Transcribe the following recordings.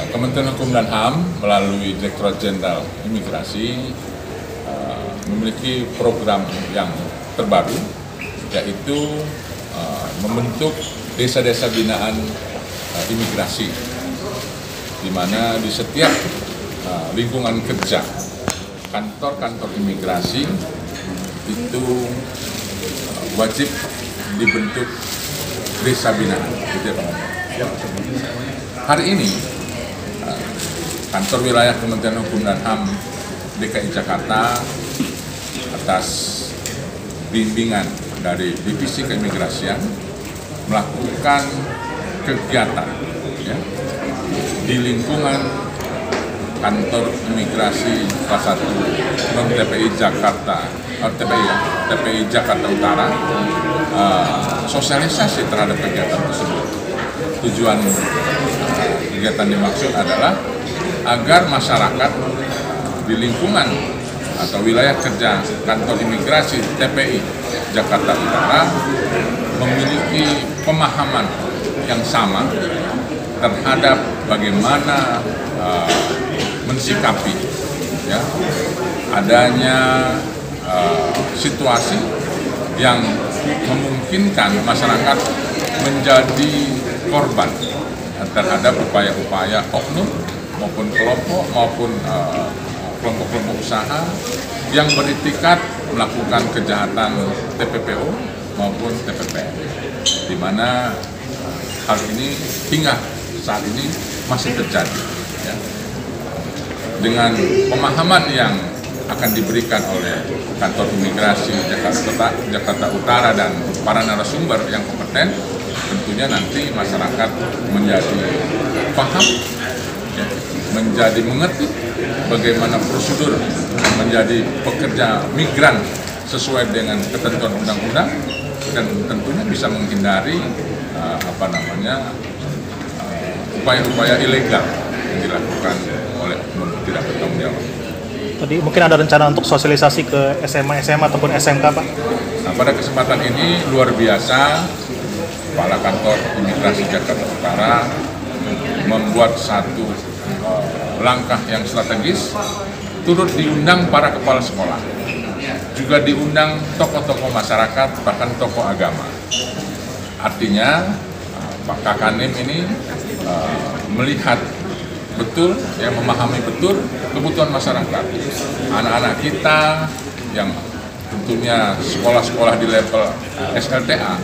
Kementerian Hukum dan HAM melalui Direktorat Jenderal Imigrasi memiliki program yang terbaru, yaitu membentuk desa-desa binaan imigrasi, di mana di setiap lingkungan kerja kantor-kantor imigrasi itu wajib dibentuk desa binaan. Hari ini kantor wilayah Kementerian Hukum dan HAM DKI Jakarta atas bimbingan dari Divisi Keimigrasian melakukan kegiatan di lingkungan kantor imigrasi kelas 1 non TPI Jakarta, TPI Jakarta Utara, sosialisasi terhadap kegiatan tersebut. Tujuan kegiatan dimaksud adalah agar masyarakat di lingkungan atau wilayah kerja kantor imigrasi TPI Jakarta Utara memiliki pemahaman yang sama terhadap bagaimana mensikapi adanya situasi yang memungkinkan masyarakat menjadi korban terhadap upaya-upaya oknum maupun kelompok maupun kelompok-kelompok usaha yang beritikat melakukan kejahatan TPPO maupun TPPN, di mana hal ini hingga saat ini masih terjadi. Dengan pemahaman yang akan diberikan oleh kantor imigrasi Jakarta Utara dan para narasumber yang kompeten, tentunya nanti masyarakat menjadi paham, menjadi mengerti bagaimana prosedur menjadi pekerja migran sesuai dengan ketentuan undang-undang, dan tentunya bisa menghindari upaya-upaya ilegal yang dilakukan oleh tidak bertanggung jawab. Tadi mungkin ada rencana untuk sosialisasi ke SMA ataupun SMK, Pak? Nah, pada kesempatan ini luar biasa, Kepala Kantor Imigrasi Jakarta Utara membuat satu langkah yang strategis, turut diundang para kepala sekolah, juga diundang tokoh-tokoh masyarakat, bahkan tokoh agama. Artinya Pak Kakanim ini melihat betul, memahami betul kebutuhan masyarakat. Anak-anak kita yang tentunya sekolah-sekolah di level SLTA,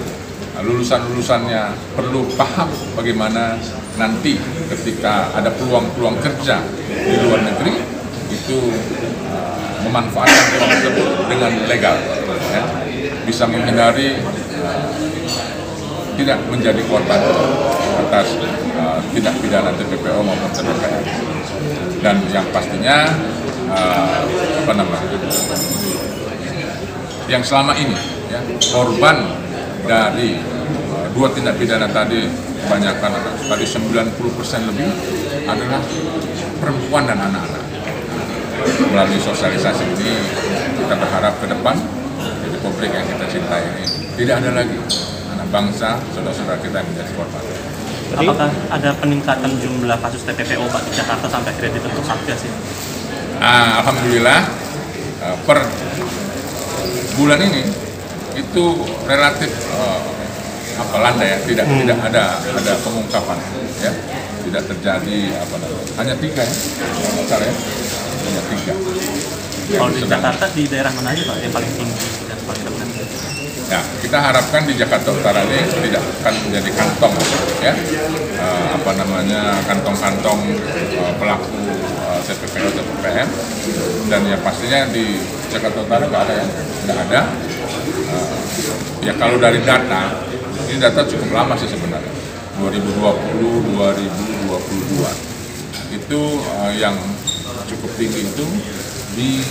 lulusan-lulusannya perlu paham bagaimana nanti ketika ada peluang-peluang kerja di luar negeri, itu memanfaatkan peluang tersebut dengan legal, bisa menghindari tidak menjadi korban atas tindak pidana TPPO maupun TPPN. Dan yang pastinya yang selama ini korban dari dua tindak pidana tadi, kebanyakan tadi 90% lebih adalah perempuan dan anak-anak. Melalui sosialisasi ini kita berharap ke depan di Republik yang kita cintai ini tidak ada lagi anak bangsa, saudara-saudara kita yang menjadi korban. Apakah ada peningkatan jumlah kasus TPPO Pak di Jakarta sampai akhirnya dibentuk Satgas ini? Alhamdulillah per bulan ini itu relatif landai, tidak ada pengungkapan, tidak terjadi hanya 3 hanya 3. Kalau di Jakarta di daerah mana aja Pak yang paling tinggi dan paling rendah? Ya, kita harapkan di Jakarta Utara ini tidak akan menjadi kantong, kantong-kantong pelaku TPPO TPPN, dan ya pastinya di Jakarta Utara nggak ada. Ya kalau dari data, ini data cukup lama sih sebenarnya, 2020-2022 itu yang cukup tinggi itu di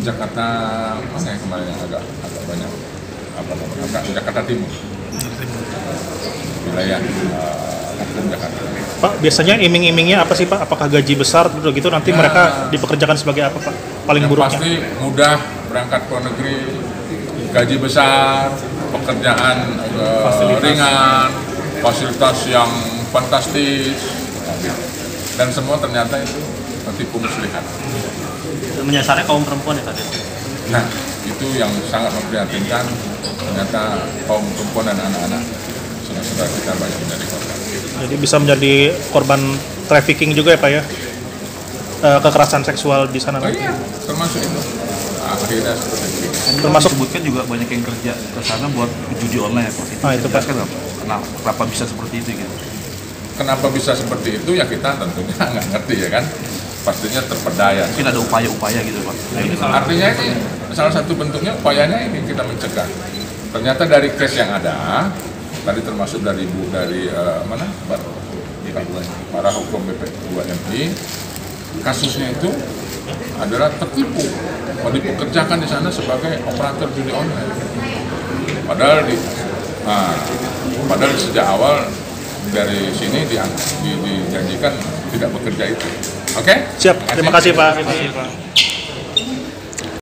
Jakarta kemarin yang agak banyak Jakarta Timur, wilayah hukum Jakarta. Pak, biasanya iming-imingnya apa sih Pak? Apakah gaji besar gitu nanti mereka dipekerjakan sebagai apa Pak? Paling yang buruknya? Pasti mudah berangkat ke luar negeri, gaji besar, pekerjaan ringan, fasilitas yang fantastis, Dan semua ternyata itu tipu muslihat. Menyasarnya kaum perempuan ya tadi. Nah, itu yang sangat memprihatinkan. Ternyata kaum perempuan dan anak-anak saudara kita banyak menjadi korban. Jadi bisa menjadi korban trafficking juga ya Pak ya? Kekerasan seksual di sana. Oh iya, termasuk itu. Akhirnya seperti itu. Termasuk disebutkan juga banyak yang kerja ke sana buat judi online ya Pak. Itu Pak. Kenapa bisa seperti itu gitu? Kenapa bisa seperti itu ya kita tentunya nggak ngerti ya kan. Pastinya terpedaya. Mungkin ada upaya-upaya gitu Pak. Artinya ini salah satu bentuknya upayanya ini kita mencegah. Ternyata dari case yang ada, tadi termasuk dari mana? Para hukum BP2MI, kasusnya itu adalah tertipu, dipekerjakan di sana sebagai operator judi online. Padahal sejak awal dari sini dijanjikan tidak bekerja itu. Oke? Siap. Terima kasih Pak.